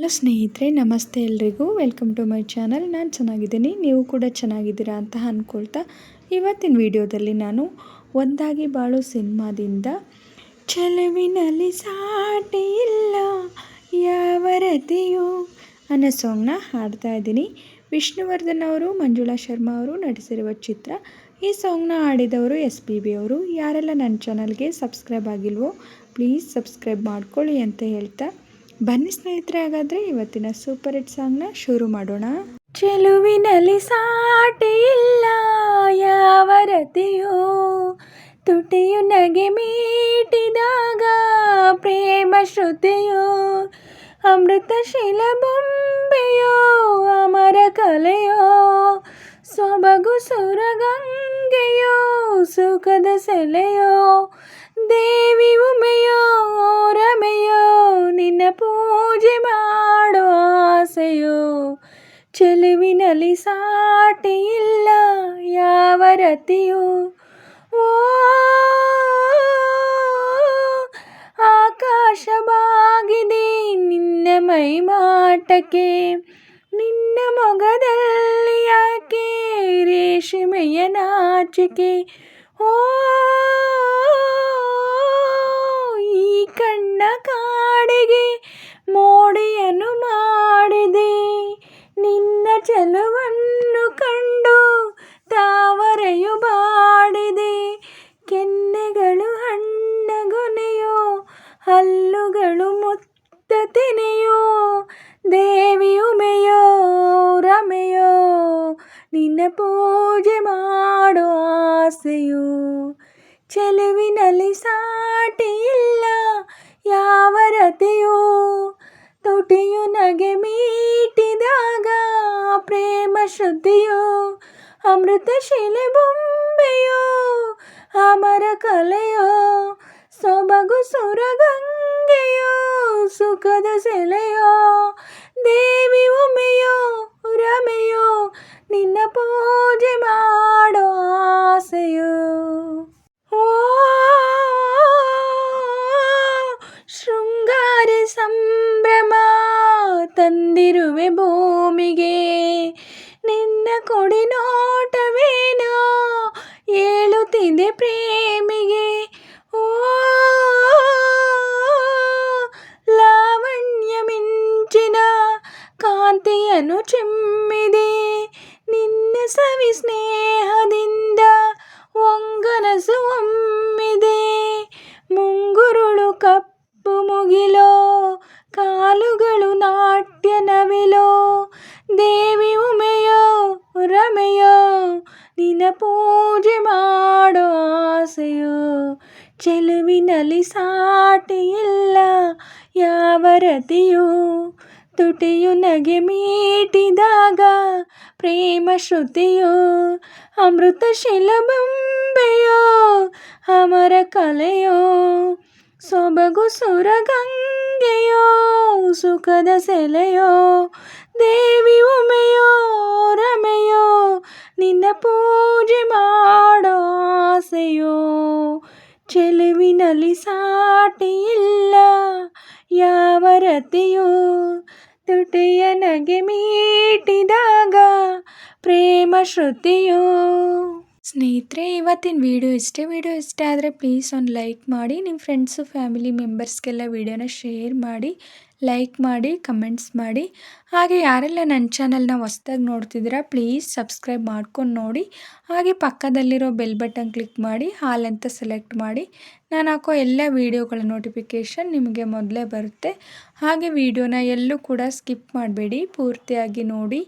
Hello ಸ್ನೇಹಿತರೆ, ನಮಸ್ತೆ ಎಲ್ರಿಗೂ. Welcome to my channel. ನಾನು ಚೆನ್ನಾಗಿದ್ದೀನಿ, ನೀವು ಕೂಡ ಚೆನ್ನಾಗಿದ್ದೀರಾ ಅಂತ ಅಂದ್ಕೊಳ್ತಾ ಇವತ್ತಿನ ವಿಡಿಯೋದಲ್ಲಿ ನಾನು ಒಂದಾಗಿ ಬಾಳು ಸಿನಿಮಾದಿಂದ ಚೆಲುವಿನಲ್ಲಿ ಸಾಟಿ ಇಲ್ಲ ಯಾವ ರತಿಯೋ ಅನ್ನೋ ಸಾಂಗ್ನ ಹಾಡ್ತಾ ಇದ್ದೀನಿ. ವಿಷ್ಣುವರ್ಧನ್ ಅವರು, ಮಂಜುಳಾ ಶರ್ಮಾ ಅವರು ನಟಿಸಿರುವ ಚಿತ್ರ. ಈ ಸಾಂಗ್ನ ಹಾಡಿದವರು SPB ಅವರು. ಯಾರೆಲ್ಲ ನನ್ನ ಚಾನಲ್ಗೆ ಸಬ್ಸ್ಕ್ರೈಬ್ ಆಗಿಲ್ವೋ ಪ್ಲೀಸ್ ಸಬ್ಸ್ಕ್ರೈಬ್ ಮಾಡ್ಕೊಳ್ಳಿ ಅಂತ ಹೇಳ್ತಾ ಬನ್ನಿ ಸ್ನೇಹಿತರೆ, ಹಾಗಾದರೆ ಇವತ್ತಿನ ಸೂಪರ್ ಹಿಟ್ ಸಾಂಗ್ನ ಶುರು ಮಾಡೋಣ. ಚೆಲುವಿನಲ್ಲಿ ಸಾಟಿ ಇಲ್ಲ ಯಾವ ರತಿಯೋ, ತುಟಿಯು ನಗೆ ಮೀಟಿದಾಗ ಪ್ರೇಮ ಶ್ರುತಿಯೋ, ಅಮೃತ ಶಿಲ ಬೊಂಬೆಯೋ ಅಮರ ಕಲೆಯೋ, ಸೊಬಗು ಸುರಗಂಗೆಯೋ ಸುಖದ ಸೆಲೆಯೋ, ದೇವಿ ಉಮೆಯೋ ರಮೆಯೋ ನಿನ್ನ ಪೂಜೆ ಮಾಡೋ ಆಸೆಯೋ, ಚೆಲುವಿನಲ್ಲಿ ಸಾಟಿ ಇಲ್ಲ ಯಾವ ರತಿಯೋ. ಓ ಆಕಾಶ ಬಾಗಿದೆ ನಿನ್ನ ಮೈಮಾಟಕ್ಕೆ, ನಿನ್ನ ಮೊಗದಲ್ಲಿ ಯಾಕೆ ರೇಷ್ಮೆಯ ನಾಚಿಕೆ. ಓ ಈ ಕಣ್ಣ ಕಾಡಿಗೆ ಮೋಡಿಯನ್ನು ಮಾಡಿದೆ, ನಿನ್ನ ಚೆಲುವನ್ನು ಕಂಡು ತಾವರೆಯು ಬಾಡಿದೆ. ಕೆನ್ನೆಗಳು ಹಣ್ಣಗೊನೆಯೋ, ಹಲ್ಲುಗಳು ಮುತ್ತ ತೆನೆಯೋ, ದೇವಿ ಉಮೆಯೋ ರಮೆಯೋ ನಿನ್ನ ಪೂಜೆ ಮಾಡೋ ಆಸೆಯೋ, ಚೆಲುವಿನಲ್ಲಿ ಸಾಟಿ ಇಲ್ಲ ಯಾವ ರತಿಯೋ, ತುಟಿಯು ನಗೆ ಮೀಟಿದಾಗ ಪ್ರೇಮ ಶ್ರುತಿಯೋ, ಅಮೃತ ಶಿಲೆ ಬೊಂಬೆಯೋ ಅಮರ ಕಲೆಯೋ, ಸೊಬಗು ಸುರಗಂಗೆಯೋ ಸುಖದ ಸೆಲೆಯೋ, ದೇವಿ ಉಮೆಯೋ ರಮೆಯೋ ನಿನ್ನ ಪೂಜೆ ಮಾಡೋ ಆಸೆಯೋ. ಓ ಶೃಂಗಾರ ಸಂಭ್ರಮ ತಂದಿರುವೆ ಭೂಮಿಗೆ, ನಿನ್ನ ಕೊಡಿ ನೋಟವೇನೋ ಏಳುತ್ತಿದೆ ಪ್ರೇಮಿಗೆ. ಓ ಲಾವಣ್ಯ ಮಿಂಚಿನ ಕಾಂತಿಯನ್ನು ಚಿಮ್ಮಿದೆ, ನಿನ್ನ ಸವಿ ಸ್ನೇಹದಿಂದ ಒಂಗನಸು ಒಮ್ಮಿದೆ. ಮುಂಗುರುಳು ಕಪ್ಪು ಮುಗಿಲೋ, ಕಾಲುಗಳು ನಾಟ್ಯ ನವಿಲೋ, ದೇವಿ ಉಮೆಯೋ ರಮೆಯೋ ನಿನ್ನ ಪೂಜೆ ಮಾಡೋ ಆಸೆಯೋ, ಚೆಲುವಿನಲ್ಲಿ ಸಾಟಿ ಇಲ್ಲ ಯಾವ ರತಿಯೋ, ತುಟಿಯು ನಗೆ ಮೀಟಿದಾಗ ಪ್ರೇಮ ಶ್ರುತಿಯೋ, ಅಮೃತ ಶಿಲ ಬೊಂಬೆಯೋ ಅಮರ ಕಲೆಯೋ, ಸೊಬಗು ಸುರಗಂಗೆಯೋ ಸುಖದ ಸೆಲೆಯೋ, ದೇವಿ ಉಮೆಯೋ ರಮೆಯೋ ನಿನ್ನ ಪೂಜೆ ಮಾಡೋ ಆಸೆಯೋ, ಚೆಲುವಿನಲ್ಲಿ ಸಾಟಿ ಇಲ್ಲ ಯಾವ ರತಿಯೋ, ತುಟಿಯ ನಗೆ ಮೀಟಿದಾಗ ಪ್ರೇಮ ಶ್ರುತಿಯೋ. ಸ್ನೇಹಿತರೆ, ಇವತ್ತಿನ ವಿಡಿಯೋ ಇಷ್ಟ ಆದರೆ ಪ್ಲೀಸ್ ಒಂದು ಲೈಕ್ ಮಾಡಿ, ನಿಮ್ಮ ಫ್ರೆಂಡ್ಸು ಫ್ಯಾಮಿಲಿ ಮೆಂಬರ್ಸ್ಗೆಲ್ಲ ವಿಡಿಯೋನ ಶೇರ್ ಮಾಡಿ, ಲೈಕ್ ಮಾಡಿ, ಕಮೆಂಟ್ಸ್ ಮಾಡಿ. ಹಾಗೆ ಯಾರೆಲ್ಲ ನನ್ನ ಚಾನಲ್ನ ಹೊಸ್ದಾಗಿ ನೋಡ್ತಿದ್ದೀರಾ ಪ್ಲೀಸ್ ಸಬ್ಸ್ಕ್ರೈಬ್ ಮಾಡ್ಕೊಂಡು ನೋಡಿ. ಹಾಗೆ ಪಕ್ಕದಲ್ಲಿರೋ ಬೆಲ್ ಬಟನ್ ಕ್ಲಿಕ್ ಮಾಡಿ ಆಲ್ ಅಂತ ಸೆಲೆಕ್ಟ್ ಮಾಡಿ. ನಾನು ಹಾಕೋ ಎಲ್ಲ ವೀಡಿಯೋಗಳ ನೋಟಿಫಿಕೇಷನ್ ನಿಮಗೆ ಮೊದಲೇ ಬರುತ್ತೆ. ಹಾಗೆ ವಿಡಿಯೋನ ಎಲ್ಲೂ ಕೂಡ ಸ್ಕಿಪ್ ಮಾಡಬೇಡಿ, ಪೂರ್ತಿಯಾಗಿ ನೋಡಿ.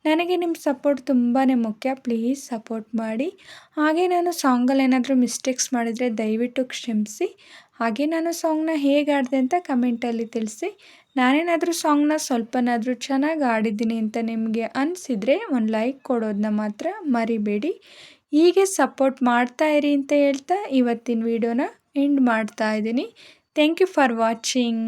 ನನಗೆ ನಿಮ್ಮ ಸಪೋರ್ಟ್ ತುಂಬಾ ಮುಖ್ಯ, ಪ್ಲೀಸ್ ಸಪೋರ್ಟ್ ಮಾಡಿ. ಹಾಗೆ ನಾನು ಸಾಂಗಲ್ಲಿ ಏನಾದರೂ ಮಿಸ್ಟೇಕ್ಸ್ ಮಾಡಿದರೆ ದಯವಿಟ್ಟು ಕ್ಷಮಿಸಿ. ಹಾಗೆ ನಾನು ಸಾಂಗ್ನ ಹೇಗೆ ಆಡಿದೆ ಅಂತ ಕಮೆಂಟಲ್ಲಿ ತಿಳಿಸಿ. ನಾನೇನಾದರೂ ಸಾಂಗ್ನ ಸ್ವಲ್ಪನಾದರೂ ಚೆನ್ನಾಗಿ ಆಡಿದ್ದೀನಿ ಅಂತ ನಿಮಗೆ ಅನಿಸಿದರೆ ಒಂದು ಲೈಕ್ ಕೊಡೋದನ್ನ ಮಾತ್ರ ಮರಿಬೇಡಿ. ಹೀಗೆ ಸಪೋರ್ಟ್ ಮಾಡ್ತಾ ಇರಿ ಅಂತ ಹೇಳ್ತಾ ಇವತ್ತಿನ ವಿಡಿಯೋನ ಎಂಡ್ ಮಾಡ್ತಾ ಇದ್ದೀನಿ. Thank you for watching.